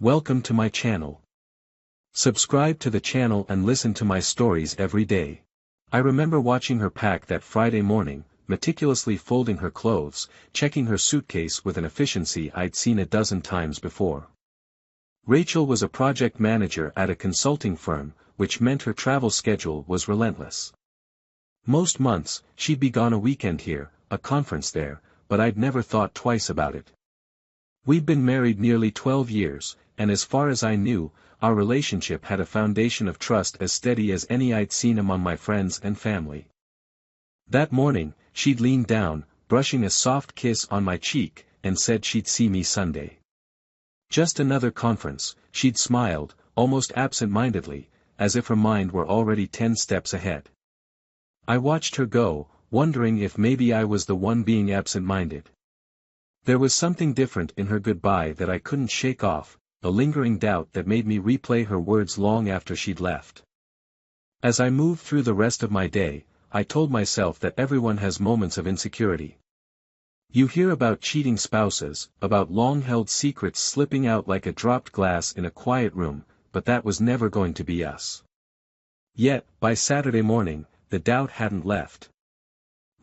Welcome to my channel. Subscribe to the channel and listen to my stories every day. I remember watching her pack that Friday morning, meticulously folding her clothes, checking her suitcase with an efficiency I'd seen a dozen times before. Rachel was a project manager at a consulting firm, which meant her travel schedule was relentless. Most months, she'd be gone a weekend here, a conference there, but I'd never thought twice about it. We'd been married nearly 12 years, and as far as I knew, our relationship had a foundation of trust as steady as any I'd seen among my friends and family. That morning, she'd leaned down, brushing a soft kiss on my cheek, and said she'd see me Sunday. Just another conference, she'd smiled, almost absent-mindedly, as if her mind were already 10 steps ahead. I watched her go, wondering if maybe I was the one being absent-minded. There was something different in her goodbye that I couldn't shake off, a lingering doubt that made me replay her words long after she'd left. As I moved through the rest of my day, I told myself that everyone has moments of insecurity. You hear about cheating spouses, about long-held secrets slipping out like a dropped glass in a quiet room, but that was never going to be us. Yet, by Saturday morning, the doubt hadn't left.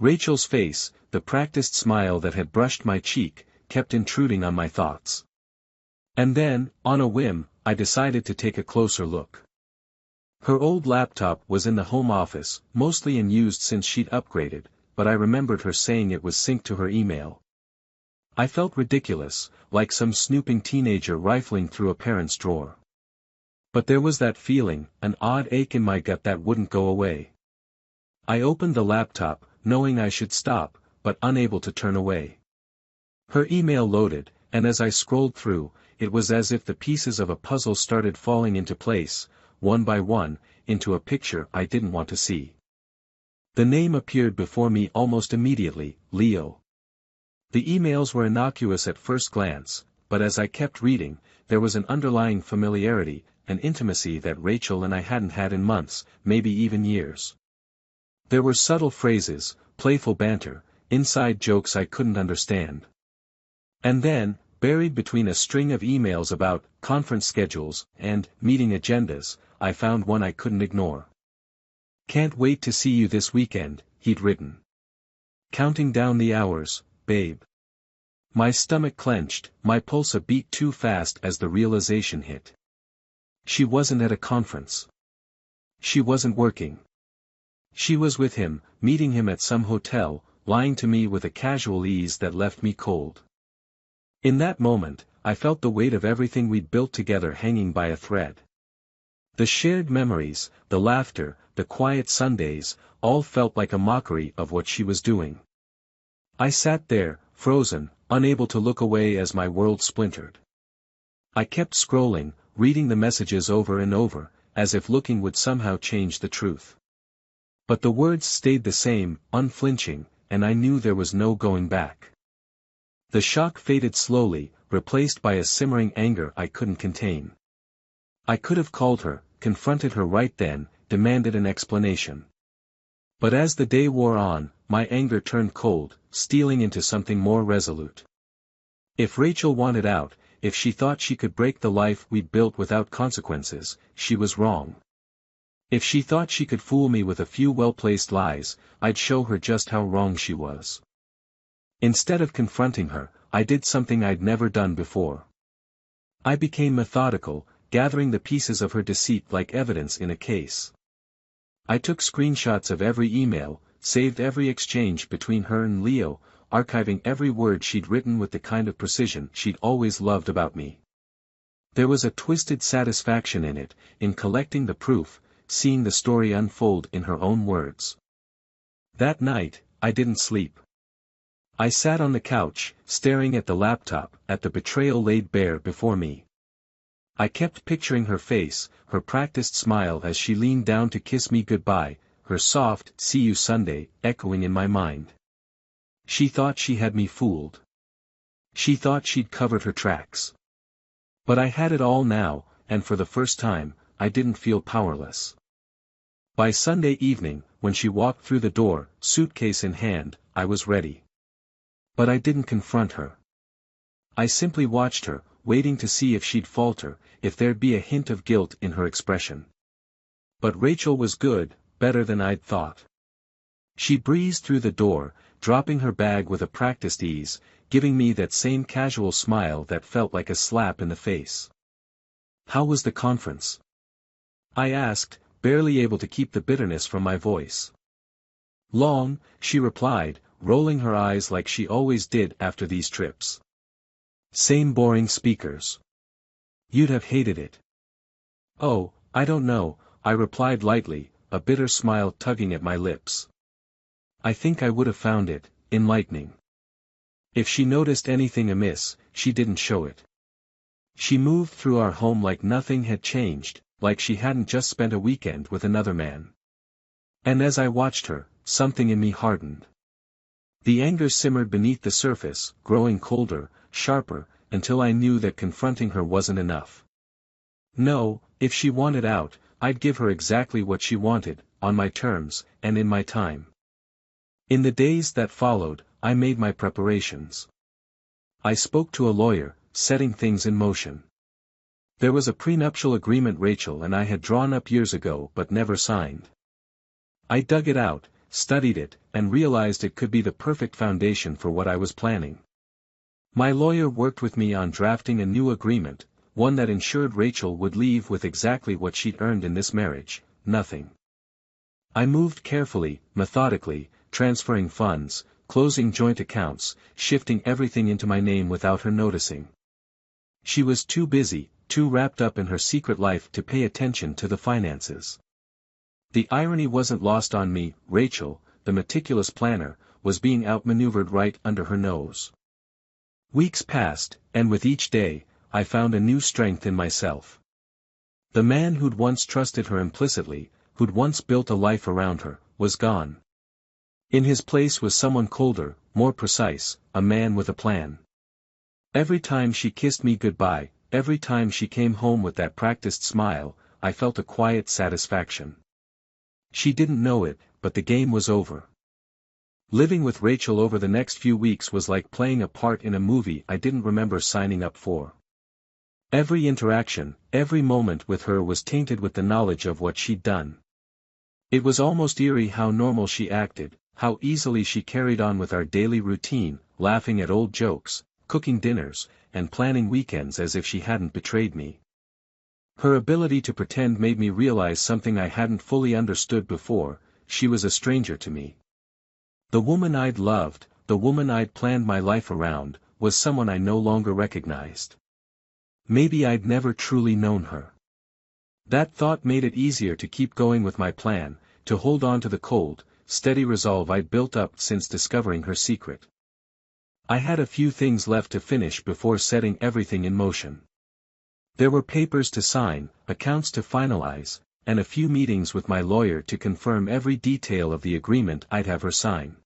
Rachel's face, the practiced smile that had brushed my cheek, kept intruding on my thoughts. And then, on a whim, I decided to take a closer look. Her old laptop was in the home office, mostly unused since she'd upgraded, but I remembered her saying it was synced to her email. I felt ridiculous, like some snooping teenager rifling through a parent's drawer. But there was that feeling, an odd ache in my gut that wouldn't go away. I opened the laptop, knowing I should stop, but unable to turn away. Her email loaded, and as I scrolled through, it was as if the pieces of a puzzle started falling into place, one by one, into a picture I didn't want to see. The name appeared before me almost immediately, Leo. The emails were innocuous at first glance, but as I kept reading, there was an underlying familiarity, an intimacy that Rachel and I hadn't had in months, maybe even years. There were subtle phrases, playful banter, inside jokes I couldn't understand. And then, buried between a string of emails about conference schedules and meeting agendas, I found one I couldn't ignore. "Can't wait to see you this weekend," he'd written. "Counting down the hours, babe." My stomach clenched, my pulse a beat too fast as the realization hit. She wasn't at a conference. She wasn't working. She was with him, meeting him at some hotel, lying to me with a casual ease that left me cold. In that moment, I felt the weight of everything we'd built together hanging by a thread. The shared memories, the laughter, the quiet Sundays, all felt like a mockery of what she was doing. I sat there, frozen, unable to look away as my world splintered. I kept scrolling, reading the messages over and over, as if looking would somehow change the truth. But the words stayed the same, unflinching, and I knew there was no going back. The shock faded slowly, replaced by a simmering anger I couldn't contain. I could have called her, confronted her right then, demanded an explanation. But as the day wore on, my anger turned cold, stealing into something more resolute. If Rachel wanted out, if she thought she could break the life we'd built without consequences, she was wrong. If she thought she could fool me with a few well-placed lies, I'd show her just how wrong she was. Instead of confronting her, I did something I'd never done before. I became methodical, gathering the pieces of her deceit like evidence in a case. I took screenshots of every email, saved every exchange between her and Leo, archiving every word she'd written with the kind of precision she'd always loved about me. There was a twisted satisfaction in it, in collecting the proof, seeing the story unfold in her own words. That night, I didn't sleep. I sat on the couch, staring at the laptop, at the betrayal laid bare before me. I kept picturing her face, her practiced smile as she leaned down to kiss me goodbye, her soft, "See you Sunday," echoing in my mind. She thought she had me fooled. She thought she'd covered her tracks. But I had it all now, and for the first time, I didn't feel powerless. By Sunday evening, when she walked through the door, suitcase in hand, I was ready. But I didn't confront her. I simply watched her, waiting to see if she'd falter, if there'd be a hint of guilt in her expression. But Rachel was good, better than I'd thought. She breezed through the door, dropping her bag with a practiced ease, giving me that same casual smile that felt like a slap in the face. "How was the conference?" I asked, barely able to keep the bitterness from my voice. "Long," she replied, rolling her eyes like she always did after these trips. "Same boring speakers. You'd have hated it." "Oh, I don't know," I replied lightly, a bitter smile tugging at my lips. "I think I would have found it enlightening. If she noticed anything amiss, she didn't show it. She moved through our home like nothing had changed, like she hadn't just spent a weekend with another man. And as I watched her, something in me hardened. The anger simmered beneath the surface, growing colder, sharper, until I knew that confronting her wasn't enough. No, if she wanted out, I'd give her exactly what she wanted, on my terms, and in my time. In the days that followed, I made my preparations. I spoke to a lawyer, setting things in motion. There was a prenuptial agreement Rachel and I had drawn up years ago but never signed. I dug it out, studied it, and realized it could be the perfect foundation for what I was planning. My lawyer worked with me on drafting a new agreement, one that ensured Rachel would leave with exactly what she'd earned in this marriage, nothing. I moved carefully, methodically, transferring funds, closing joint accounts, shifting everything into my name without her noticing. She was too busy, too wrapped up in her secret life to pay attention to the finances. The irony wasn't lost on me. Rachel, the meticulous planner, was being outmaneuvered right under her nose. Weeks passed, and with each day, I found a new strength in myself. The man who'd once trusted her implicitly, who'd once built a life around her, was gone. In his place was someone colder, more precise, a man with a plan. Every time she kissed me goodbye, every time she came home with that practiced smile, I felt a quiet satisfaction. She didn't know it, but the game was over. Living with Rachel over the next few weeks was like playing a part in a movie I didn't remember signing up for. Every interaction, every moment with her was tainted with the knowledge of what she'd done. It was almost eerie how normal she acted, how easily she carried on with our daily routine, laughing at old jokes, cooking dinners, and planning weekends as if she hadn't betrayed me. Her ability to pretend made me realize something I hadn't fully understood before: she was a stranger to me. The woman I'd loved, the woman I'd planned my life around, was someone I no longer recognized. Maybe I'd never truly known her. That thought made it easier to keep going with my plan, to hold on to the cold, steady resolve I'd built up since discovering her secret. I had a few things left to finish before setting everything in motion. There were papers to sign, accounts to finalize, and a few meetings with my lawyer to confirm every detail of the agreement I'd have her sign.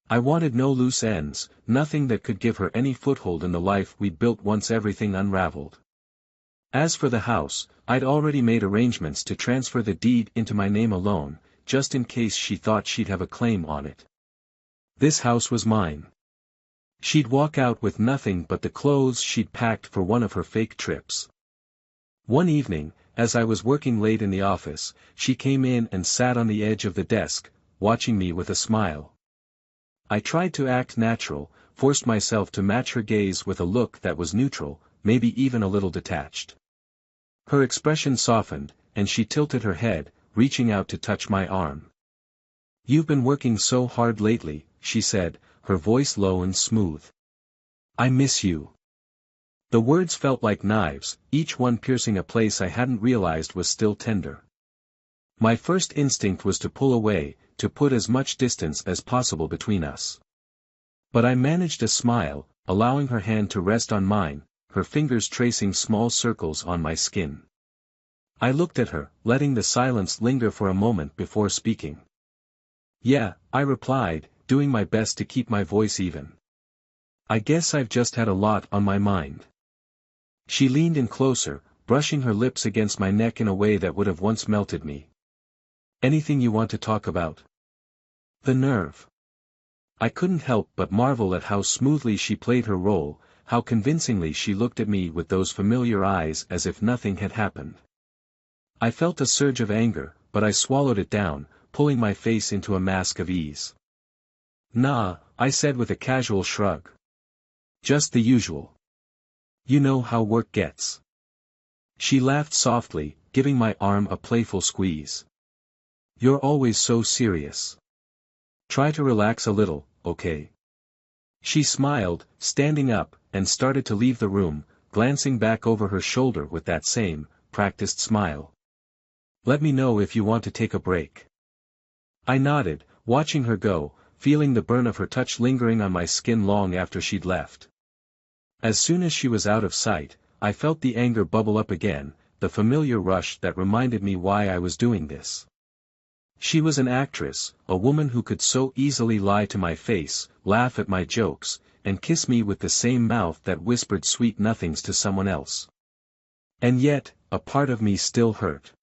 I wanted no loose ends, nothing that could give her any foothold in the life we'd built once everything unraveled. As for the house, I'd already made arrangements to transfer the deed into my name alone, just in case she thought she'd have a claim on it. This house was mine. She'd walk out with nothing but the clothes she'd packed for one of her fake trips. One evening, as I was working late in the office, she came in and sat on the edge of the desk, watching me with a smile. I tried to act natural, forced myself to match her gaze with a look that was neutral, maybe even a little detached. Her expression softened, and she tilted her head, reaching out to touch my arm. "You've been working so hard lately," she said, her voice low and smooth. "I miss you." The words felt like knives, each one piercing a place I hadn't realized was still tender. My first instinct was to pull away, to put as much distance as possible between us. But I managed a smile, allowing her hand to rest on mine, her fingers tracing small circles on my skin. I looked at her, letting the silence linger for a moment before speaking. "Yeah," I replied, doing my best to keep my voice even. "I guess I've just had a lot on my mind." She leaned in closer, brushing her lips against my neck in a way that would have once melted me. "Anything you want to talk about?" The nerve. I couldn't help but marvel at how smoothly she played her role, how convincingly she looked at me with those familiar eyes as if nothing had happened. I felt a surge of anger, but I swallowed it down, pulling my face into a mask of ease. "Nah," I said with a casual shrug. "Just the usual. You know how work gets." She laughed softly, giving my arm a playful squeeze. "You're always so serious. Try to relax a little, okay?" She smiled, standing up, and started to leave the room, glancing back over her shoulder with that same, practiced smile. "Let me know if you want to take a break." I nodded, watching her go, feeling the burn of her touch lingering on my skin long after she'd left. As soon as she was out of sight, I felt the anger bubble up again, the familiar rush that reminded me why I was doing this. She was an actress, a woman who could so easily lie to my face, laugh at my jokes, and kiss me with the same mouth that whispered sweet nothings to someone else. And yet, a part of me still hurt.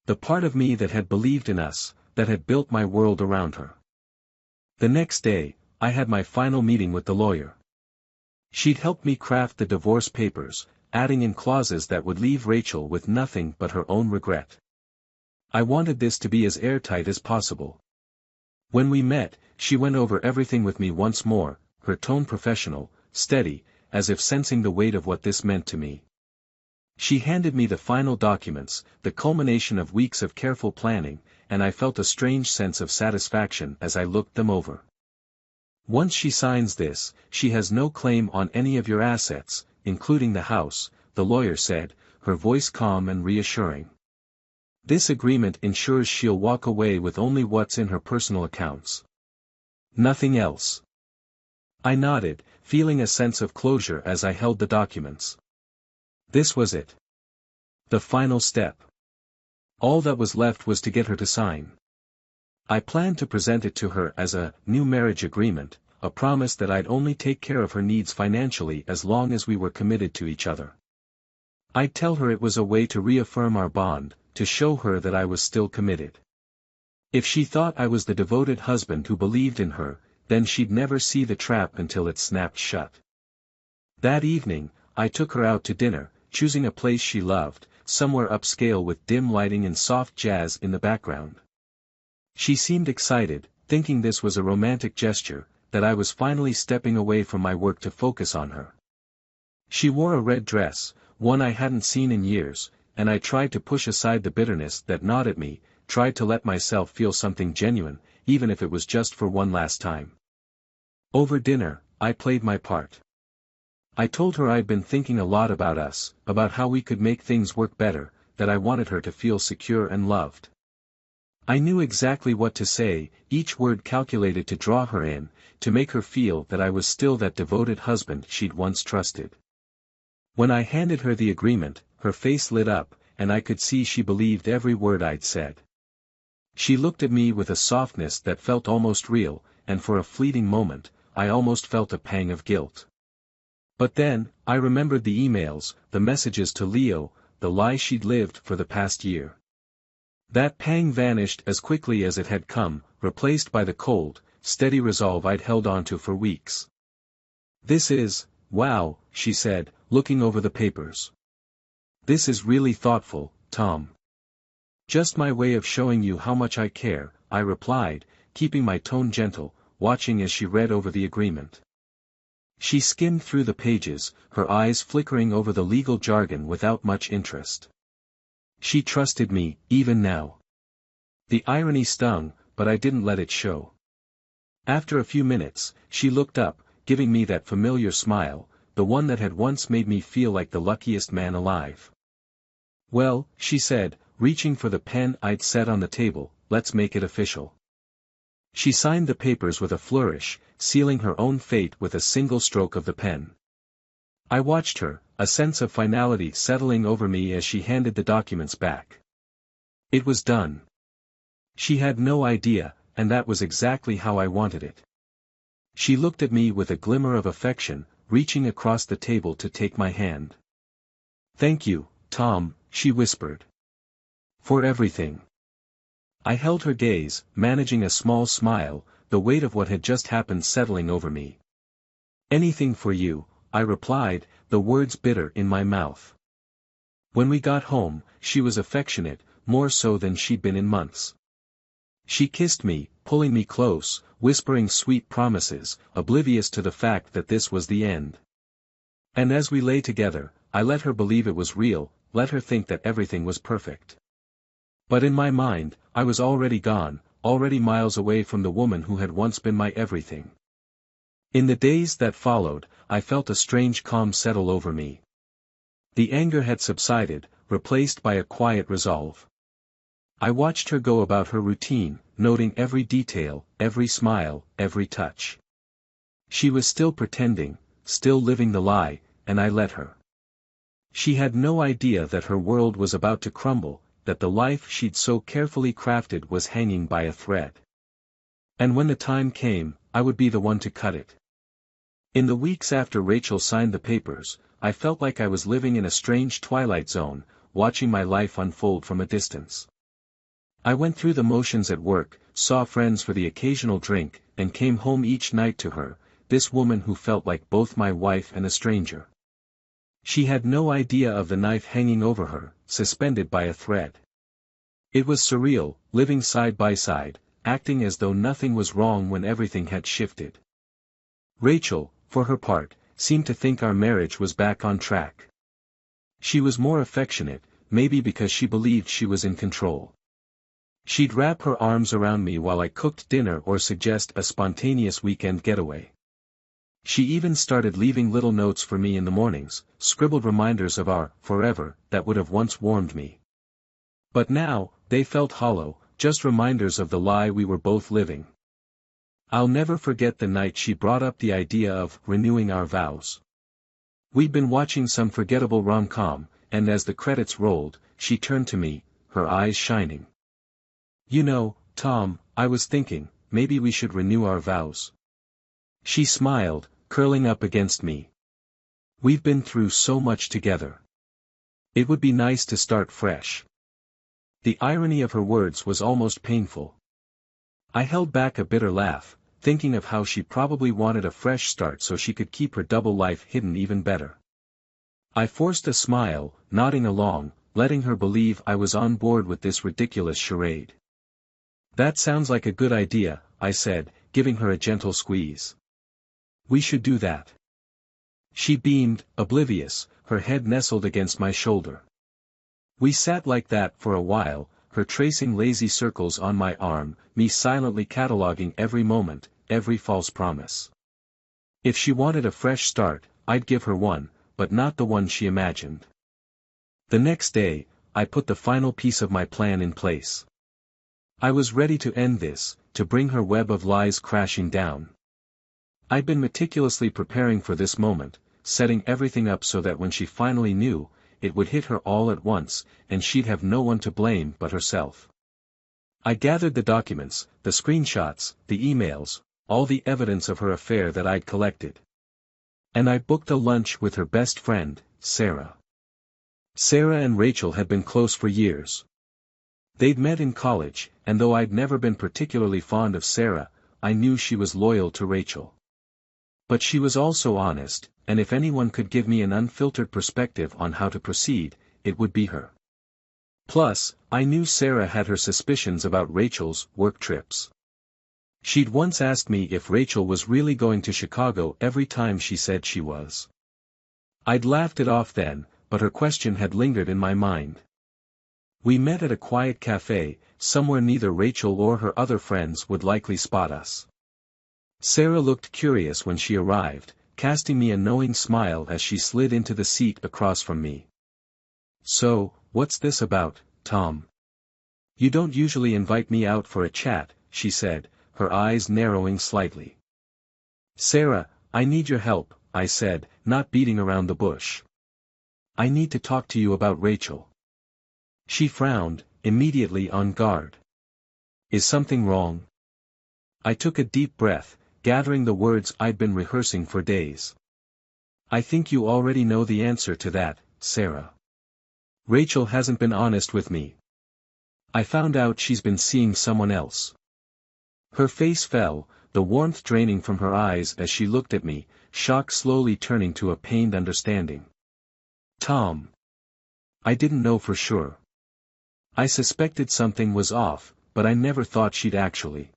The part of me that had believed in us, that had built my world around her. The next day, I had my final meeting with the lawyer. She'd helped me craft the divorce papers, adding in clauses that would leave Rachel with nothing but her own regret. I wanted this to be as airtight as possible. When we met, she went over everything with me once more, her tone professional, steady, as if sensing the weight of what this meant to me. She handed me the final documents, the culmination of weeks of careful planning, and I felt a strange sense of satisfaction as I looked them over. "Once she signs this, she has no claim on any of your assets, including the house," the lawyer said, her voice calm and reassuring. "This agreement ensures she'll walk away with only what's in her personal accounts. Nothing else." I nodded, feeling a sense of closure as I held the documents. This was it. The final step. All that was left was to get her to sign. I planned to present it to her as a new marriage agreement, a promise that I'd only take care of her needs financially as long as we were committed to each other. I'd tell her it was a way to reaffirm our bond, to show her that I was still committed. If she thought I was the devoted husband who believed in her, then she'd never see the trap until it snapped shut. That evening, I took her out to dinner, choosing a place she loved, somewhere upscale with dim lighting and soft jazz in the background. She seemed excited, thinking this was a romantic gesture, that I was finally stepping away from my work to focus on her. She wore a red dress, one I hadn't seen in years, and I tried to push aside the bitterness that gnawed at me, tried to let myself feel something genuine, even if it was just for one last time. Over dinner, I played my part. I told her I'd been thinking a lot about us, about how we could make things work better, that I wanted her to feel secure and loved. I knew exactly what to say, each word calculated to draw her in, to make her feel that I was still that devoted husband she'd once trusted. When I handed her the agreement, her face lit up, and I could see she believed every word I'd said. She looked at me with a softness that felt almost real, and for a fleeting moment, I almost felt a pang of guilt. But then, I remembered the emails, the messages to Leo, the lie she'd lived for the past year. That pang vanished as quickly as it had come, replaced by the cold, steady resolve I'd held onto for weeks. Wow, she said, looking over the papers. "This is really thoughtful, Tom." "Just my way of showing you how much I care," I replied, keeping my tone gentle, watching as she read over the agreement. She skimmed through the pages, her eyes flickering over the legal jargon without much interest. She trusted me, even now. The irony stung, but I didn't let it show. After a few minutes, she looked up, giving me that familiar smile, the one that had once made me feel like the luckiest man alive. "Well," she said, reaching for the pen I'd set on the table, "let's make it official." She signed the papers with a flourish, sealing her own fate with a single stroke of the pen. I watched her, a sense of finality settling over me as she handed the documents back. It was done. She had no idea, and that was exactly how I wanted it. She looked at me with a glimmer of affection, reaching across the table to take my hand. "Thank you, Tom," she whispered. "For everything." I held her gaze, managing a small smile, the weight of what had just happened settling over me. "Anything for you, I replied, the words bitter in my mouth. When we got home, she was affectionate, more so than she'd been in months. She kissed me, pulling me close, whispering sweet promises, oblivious to the fact that this was the end. And as we lay together, I let her believe it was real, let her think that everything was perfect. But in my mind, I was already gone, already miles away from the woman who had once been my everything. In the days that followed, I felt a strange calm settle over me. The anger had subsided, replaced by a quiet resolve. I watched her go about her routine, noting every detail, every smile, every touch. She was still pretending, still living the lie, and I let her. She had no idea that her world was about to crumble, that the life she'd so carefully crafted was hanging by a thread. And when the time came, I would be the one to cut it. In the weeks after Rachel signed the papers, I felt like I was living in a strange twilight zone, watching my life unfold from a distance. I went through the motions at work, saw friends for the occasional drink, and came home each night to her, this woman who felt like both my wife and a stranger. She had no idea of the knife hanging over her, suspended by a thread. It was surreal, living side by side, acting as though nothing was wrong when everything had shifted. Rachel, for her part, seemed to think our marriage was back on track. She was more affectionate, maybe because she believed she was in control. She'd wrap her arms around me while I cooked dinner or suggest a spontaneous weekend getaway. She even started leaving little notes for me in the mornings, scribbled reminders of our forever that would have once warmed me. But now, they felt hollow, just reminders of the lie we were both living. I'll never forget the night she brought up the idea of renewing our vows. We'd been watching some forgettable rom-com, and as the credits rolled, she turned to me, her eyes shining. You know, Tom, I was thinking, maybe we should renew our vows. She smiled, curling up against me. We've been through so much together. It would be nice to start fresh. The irony of her words was almost painful. I held back a bitter laugh, thinking of how she probably wanted a fresh start so she could keep her double life hidden even better. I forced a smile, nodding along, letting her believe I was on board with this ridiculous charade. That sounds like a good idea, I said, giving her a gentle squeeze. We should do that. She beamed, oblivious, her head nestled against my shoulder. We sat like that for a while, her tracing lazy circles on my arm, me silently cataloguing every moment, every false promise. If she wanted a fresh start, I'd give her one, but not the one she imagined. The next day, I put the final piece of my plan in place. I was ready to end this, to bring her web of lies crashing down. I'd been meticulously preparing for this moment, setting everything up so that when she finally knew, it would hit her all at once, and she'd have no one to blame but herself. I gathered the documents, the screenshots, the emails, all the evidence of her affair that I'd collected. And I booked a lunch with her best friend, Sarah. Sarah and Rachel had been close for years. They'd met in college, and though I'd never been particularly fond of Sarah, I knew she was loyal to Rachel. But she was also honest, and if anyone could give me an unfiltered perspective on how to proceed, it would be her. Plus, I knew Sarah had her suspicions about Rachel's work trips. She'd once asked me if Rachel was really going to Chicago every time she said she was. I'd laughed it off then, but her question had lingered in my mind. We met at a quiet cafe, somewhere neither Rachel or her other friends would likely spot us. Sarah looked curious when she arrived, casting me a knowing smile as she slid into the seat across from me. So, what's this about, Tom? You don't usually invite me out for a chat, she said, her eyes narrowing slightly. Sarah, I need your help, I said, not beating around the bush. I need to talk to you about Rachel. She frowned, immediately on guard. Is something wrong? I took a deep breath, gathering the words I'd been rehearsing for days. I think you already know the answer to that, Sarah. Rachel hasn't been honest with me. I found out she's been seeing someone else. Her face fell, the warmth draining from her eyes as she looked at me, shock slowly turning to a pained understanding. Tom. I didn't know for sure. I suspected something was off, but I never thought she'd actually.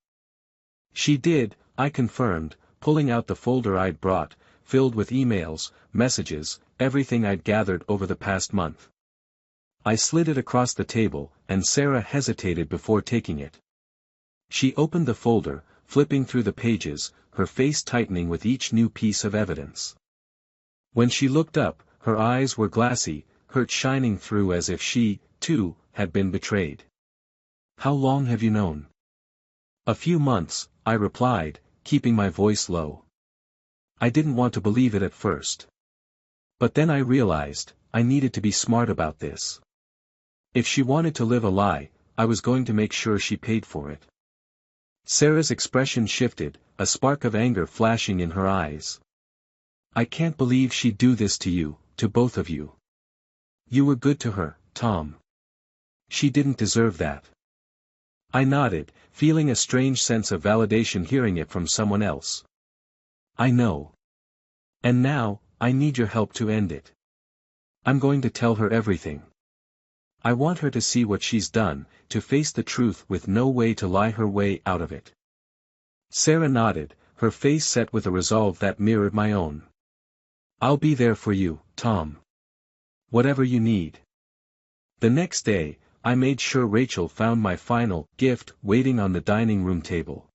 She did, I confirmed, pulling out the folder I'd brought, filled with emails, messages, everything I'd gathered over the past month. I slid it across the table, and Sarah hesitated before taking it. She opened the folder, flipping through the pages, her face tightening with each new piece of evidence. When she looked up, her eyes were glassy, hurt shining through as if she, too, had been betrayed. How long have you known? A few months, I replied, keeping my voice low. I didn't want to believe it at first. But then I realized, I needed to be smart about this. If she wanted to live a lie, I was going to make sure she paid for it. Sarah's expression shifted, a spark of anger flashing in her eyes. I can't believe she'd do this to you, to both of you. You were good to her, Tom. She didn't deserve that. I nodded, feeling a strange sense of validation hearing it from someone else. I know. And now, I need your help to end it. I'm going to tell her everything. I want her to see what she's done, to face the truth with no way to lie her way out of it. Sarah nodded, her face set with a resolve that mirrored my own. I'll be there for you, Tom. Whatever you need. The next day, I made sure Rachel found my final gift waiting on the dining room table.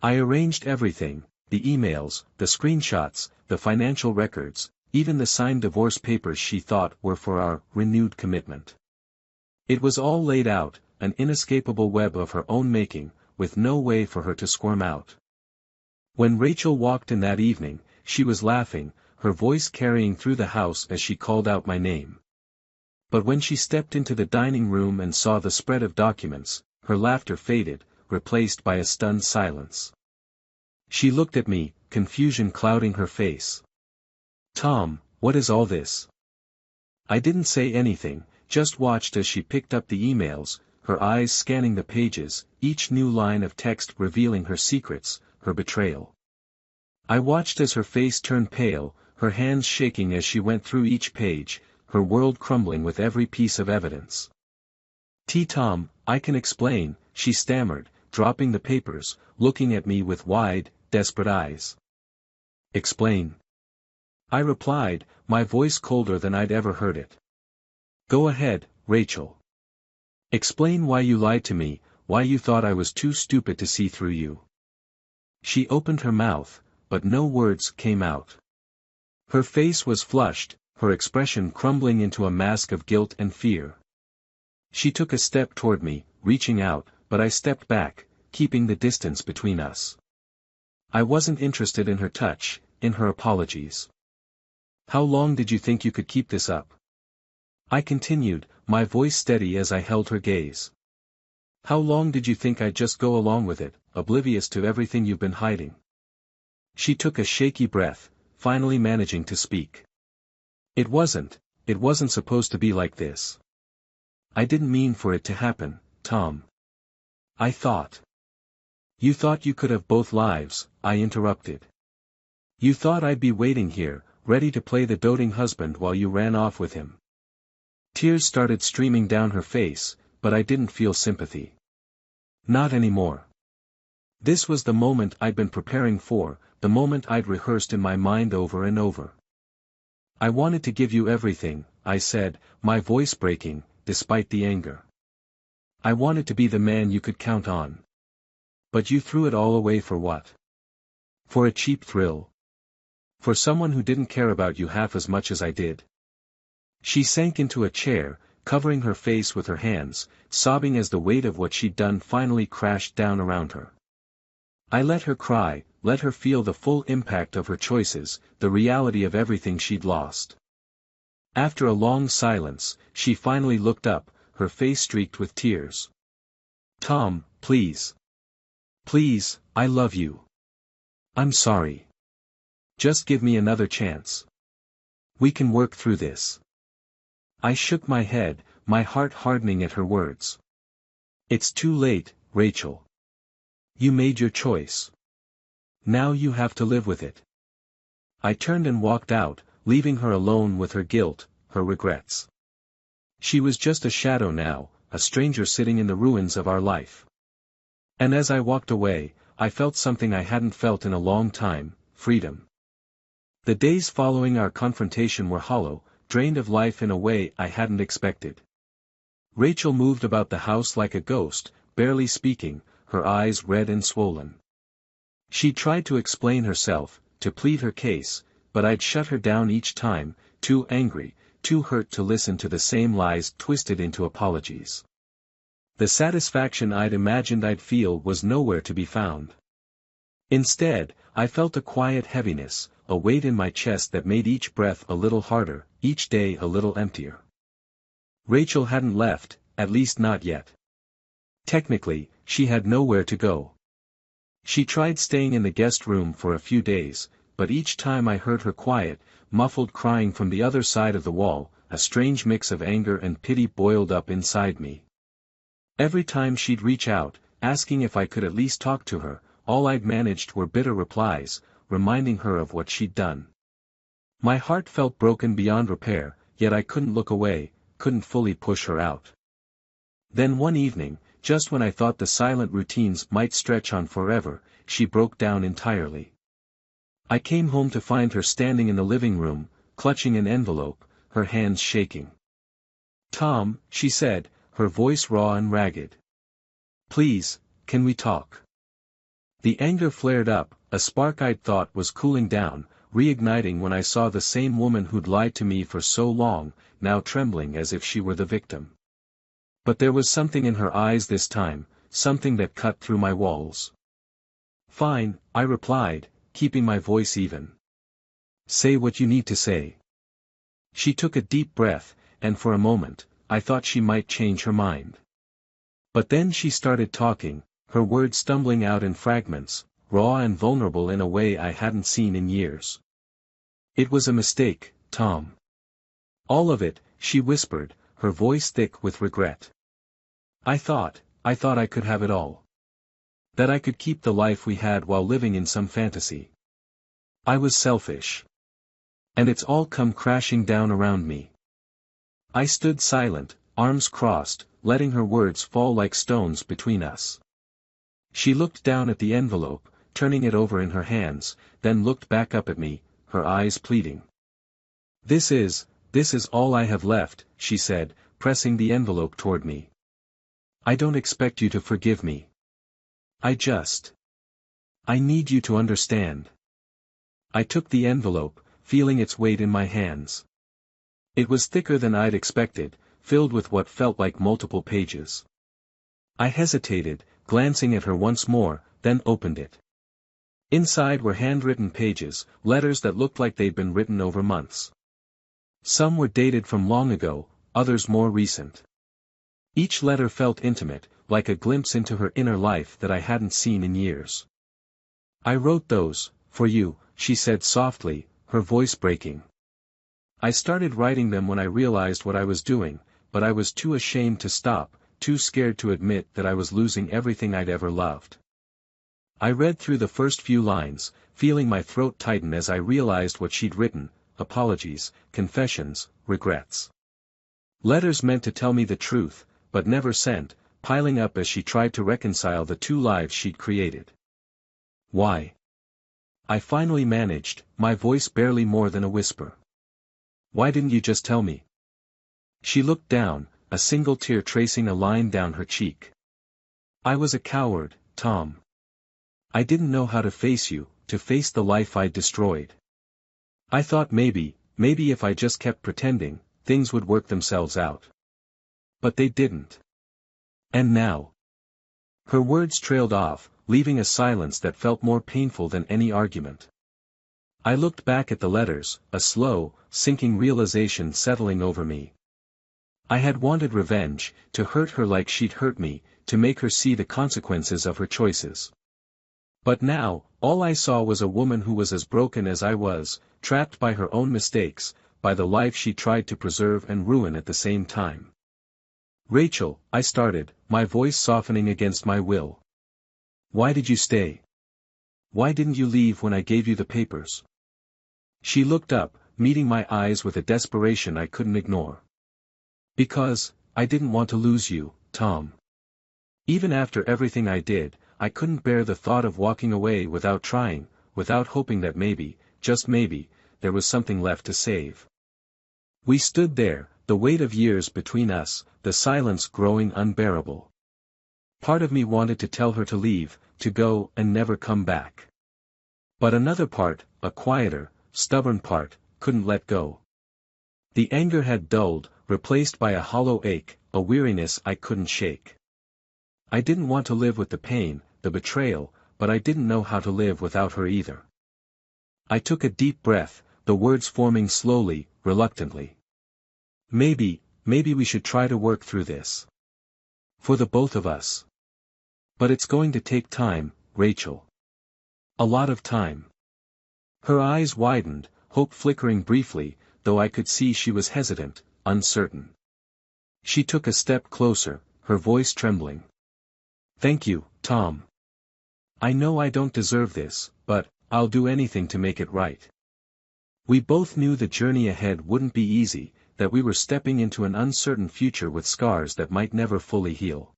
I arranged everything, the emails, the screenshots, the financial records, even the signed divorce papers she thought were for our renewed commitment. It was all laid out, an inescapable web of her own making, with no way for her to squirm out. When Rachel walked in that evening, she was laughing, her voice carrying through the house as she called out my name. But when she stepped into the dining room and saw the spread of documents, her laughter faded, replaced by a stunned silence. She looked at me, confusion clouding her face. Tom, what is all this? I didn't say anything, just watched as she picked up the emails, her eyes scanning the pages, each new line of text revealing her secrets, her betrayal. I watched as her face turned pale, her hands shaking as she went through each page, her world crumbling with every piece of evidence. Tom, I can explain, she stammered, dropping the papers, looking at me with wide, desperate eyes. Explain. I replied, my voice colder than I'd ever heard it. Go ahead, Rachel. Explain why you lied to me, why you thought I was too stupid to see through you. She opened her mouth, but no words came out. Her face was flushed, her expression crumbling into a mask of guilt and fear. She took a step toward me, reaching out, but I stepped back, keeping the distance between us. I wasn't interested in her touch, in her apologies. How long did you think you could keep this up? I continued, my voice steady as I held her gaze. How long did you think I'd just go along with it, oblivious to everything you've been hiding? She took a shaky breath, finally managing to speak. It wasn't supposed to be like this. I didn't mean for it to happen, Tom. I thought. You thought you could have both lives, I interrupted. You thought I'd be waiting here, ready to play the doting husband while you ran off with him. Tears started streaming down her face, but I didn't feel sympathy. Not anymore. This was the moment I'd been preparing for, the moment I'd rehearsed in my mind over and over. I wanted to give you everything, I said, my voice breaking, despite the anger. I wanted to be the man you could count on. But you threw it all away for what? For a cheap thrill? For someone who didn't care about you half as much as I did? She sank into a chair, covering her face with her hands, sobbing as the weight of what she'd done finally crashed down around her. I let her cry, let her feel the full impact of her choices, the reality of everything she'd lost. After a long silence, she finally looked up, her face streaked with tears. Tom, please. Please, I love you. I'm sorry. Just give me another chance. We can work through this. I shook my head, my heart hardening at her words. It's too late, Rachel. You made your choice. Now you have to live with it. I turned and walked out, leaving her alone with her guilt, her regrets. She was just a shadow now, a stranger sitting in the ruins of our life. And as I walked away, I felt something I hadn't felt in a long time: freedom. The days following our confrontation were hollow, drained of life in a way I hadn't expected. Rachel moved about the house like a ghost, barely speaking, her eyes red and swollen. She tried to explain herself, to plead her case, but I'd shut her down each time, too angry, too hurt to listen to the same lies twisted into apologies. The satisfaction I'd imagined I'd feel was nowhere to be found. Instead, I felt a quiet heaviness, a weight in my chest that made each breath a little harder, each day a little emptier. Rachel hadn't left, at least not yet. Technically, she had nowhere to go. She tried staying in the guest room for a few days, but each time I heard her quiet, muffled crying from the other side of the wall, a strange mix of anger and pity boiled up inside me. Every time she'd reach out, asking if I could at least talk to her, all I'd managed were bitter replies, reminding her of what she'd done. My heart felt broken beyond repair, yet I couldn't look away, couldn't fully push her out. Then one evening, just when I thought the silent routines might stretch on forever, she broke down entirely. I came home to find her standing in the living room, clutching an envelope, her hands shaking. "Tom," she said, her voice raw and ragged. "Please, can we talk?" The anger flared up, a spark I'd thought was cooling down, reigniting when I saw the same woman who'd lied to me for so long, now trembling as if she were the victim. But there was something in her eyes this time, something that cut through my walls. "Fine," I replied, keeping my voice even. "Say what you need to say." She took a deep breath, and for a moment, I thought she might change her mind. But then she started talking, her words stumbling out in fragments, raw and vulnerable in a way I hadn't seen in years. "It was a mistake, Tom. All of it," she whispered, her voice thick with regret. I thought I could have it all. That I could keep the life we had while living in some fantasy. I was selfish. And it's all come crashing down around me." I stood silent, arms crossed, letting her words fall like stones between us. She looked down at the envelope, turning it over in her hands, then looked back up at me, her eyes pleading. This is all I have left," she said, pressing the envelope toward me. "I don't expect you to forgive me. I need you to understand." I took the envelope, feeling its weight in my hands. It was thicker than I'd expected, filled with what felt like multiple pages. I hesitated, glancing at her once more, then opened it. Inside were handwritten pages, letters that looked like they'd been written over months. Some were dated from long ago, others more recent. Each letter felt intimate, like a glimpse into her inner life that I hadn't seen in years. "I wrote those, for you," she said softly, her voice breaking. "I started writing them when I realized what I was doing, but I was too ashamed to stop, too scared to admit that I was losing everything I'd ever loved." I read through the first few lines, feeling my throat tighten as I realized what she'd written: apologies, confessions, regrets. Letters meant to tell me the truth, but never sent, piling up as she tried to reconcile the two lives she'd created. "Why?" I finally managed, my voice barely more than a whisper. "Why didn't you just tell me?" She looked down, a single tear tracing a line down her cheek. "I was a coward, Tom. I didn't know how to face you, to face the life I'd destroyed. I thought maybe if I just kept pretending, things would work themselves out. But they didn't. And now." Her words trailed off, leaving a silence that felt more painful than any argument. I looked back at the letters, a slow, sinking realization settling over me. I had wanted revenge, to hurt her like she'd hurt me, to make her see the consequences of her choices. But now, all I saw was a woman who was as broken as I was, trapped by her own mistakes, by the life she tried to preserve and ruin at the same time. "Rachel," I started, my voice softening against my will. "Why did you stay? Why didn't you leave when I gave you the papers?" She looked up, meeting my eyes with a desperation I couldn't ignore. Because, I didn't want to lose you, Tom. Even after everything I did, I couldn't bear the thought of walking away without trying, without hoping that maybe, just maybe, there was something left to save. We stood there, the weight of years between us, the silence growing unbearable. Part of me wanted to tell her to leave, to go and never come back. But another part, a quieter, stubborn part, couldn't let go. The anger had dulled, replaced by a hollow ache, a weariness I couldn't shake. I didn't want to live with the pain, the betrayal, but I didn't know how to live without her either. I took a deep breath, the words forming slowly, reluctantly. Maybe we should try to work through this. For the both of us. But it's going to take time, Rachel. A lot of time. Her eyes widened, hope flickering briefly, though I could see she was hesitant, uncertain. She took a step closer, her voice trembling. Thank you, Tom. I know I don't deserve this, but I'll do anything to make it right. We both knew the journey ahead wouldn't be easy, that we were stepping into an uncertain future with scars that might never fully heal.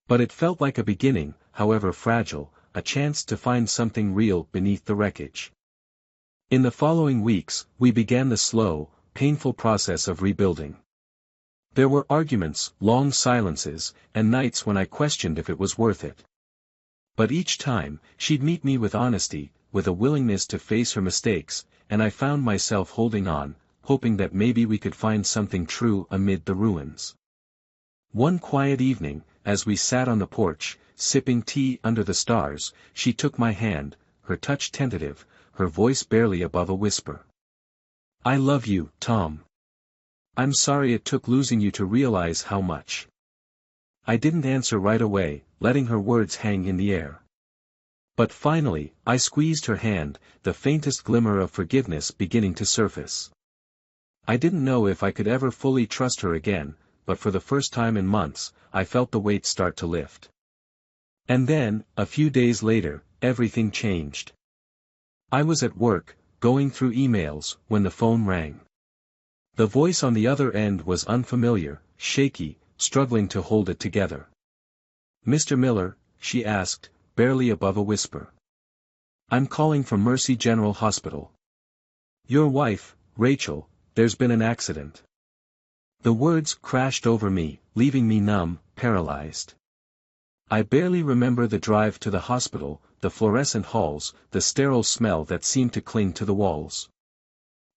But it felt like a beginning, however fragile, a chance to find something real beneath the wreckage. In the following weeks, we began the slow, painful process of rebuilding. There were arguments, long silences, and nights when I questioned if it was worth it. But each time, she'd meet me with honesty, with a willingness to face her mistakes, and I found myself holding on, hoping that maybe we could find something true amid the ruins. One quiet evening, as we sat on the porch, sipping tea under the stars, she took my hand, her touch tentative, her voice barely above a whisper. I love you, Tom. I'm sorry it took losing you to realize how much. I didn't answer right away, letting her words hang in the air. But finally, I squeezed her hand, the faintest glimmer of forgiveness beginning to surface. I didn't know if I could ever fully trust her again, but for the first time in months, I felt the weight start to lift. And then, a few days later, everything changed. I was at work, going through emails, when the phone rang. The voice on the other end was unfamiliar, shaky, struggling to hold it together. Mr. Miller, she asked, barely above a whisper. I'm calling from Mercy General Hospital. Your wife, Rachel, there's been an accident. The words crashed over me, leaving me numb, paralyzed. I barely remember the drive to the hospital, the fluorescent halls, the sterile smell that seemed to cling to the walls.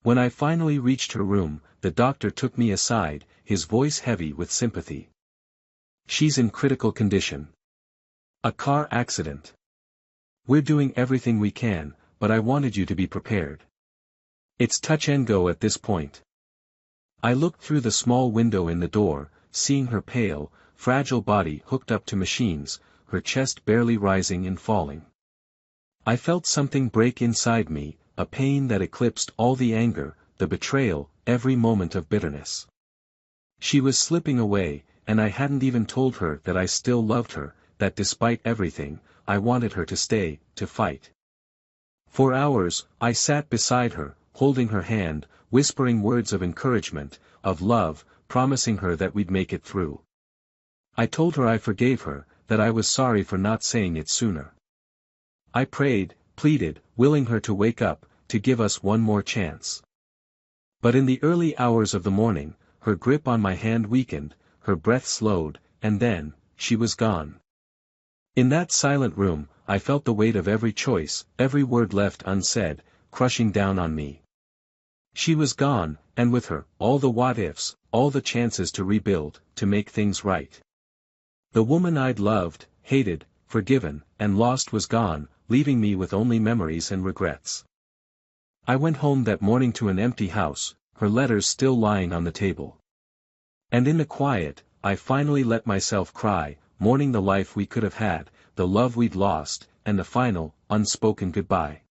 When I finally reached her room, the doctor took me aside, his voice heavy with sympathy. She's in critical condition. A car accident. We're doing everything we can, but I wanted you to be prepared. It's touch and go at this point. I looked through the small window in the door, seeing her pale, fragile body hooked up to machines, her chest barely rising and falling. I felt something break inside me, a pain that eclipsed all the anger, the betrayal, every moment of bitterness. She was slipping away, and I hadn't even told her that I still loved her, that despite everything, I wanted her to stay, to fight. For hours, I sat beside her, holding her hand, whispering words of encouragement, of love, promising her that we'd make it through. I told her I forgave her, that I was sorry for not saying it sooner. I prayed, pleaded, willing her to wake up, to give us one more chance. But in the early hours of the morning, her grip on my hand weakened, her breath slowed, and then, she was gone. In that silent room, I felt the weight of every choice, every word left unsaid, crushing down on me. She was gone, and with her, all the what-ifs, all the chances to rebuild, to make things right. The woman I'd loved, hated, forgiven, and lost was gone, leaving me with only memories and regrets. I went home that morning to an empty house, her letters still lying on the table. And in the quiet, I finally let myself cry, mourning the life we could have had, the love we'd lost, and the final, unspoken goodbye.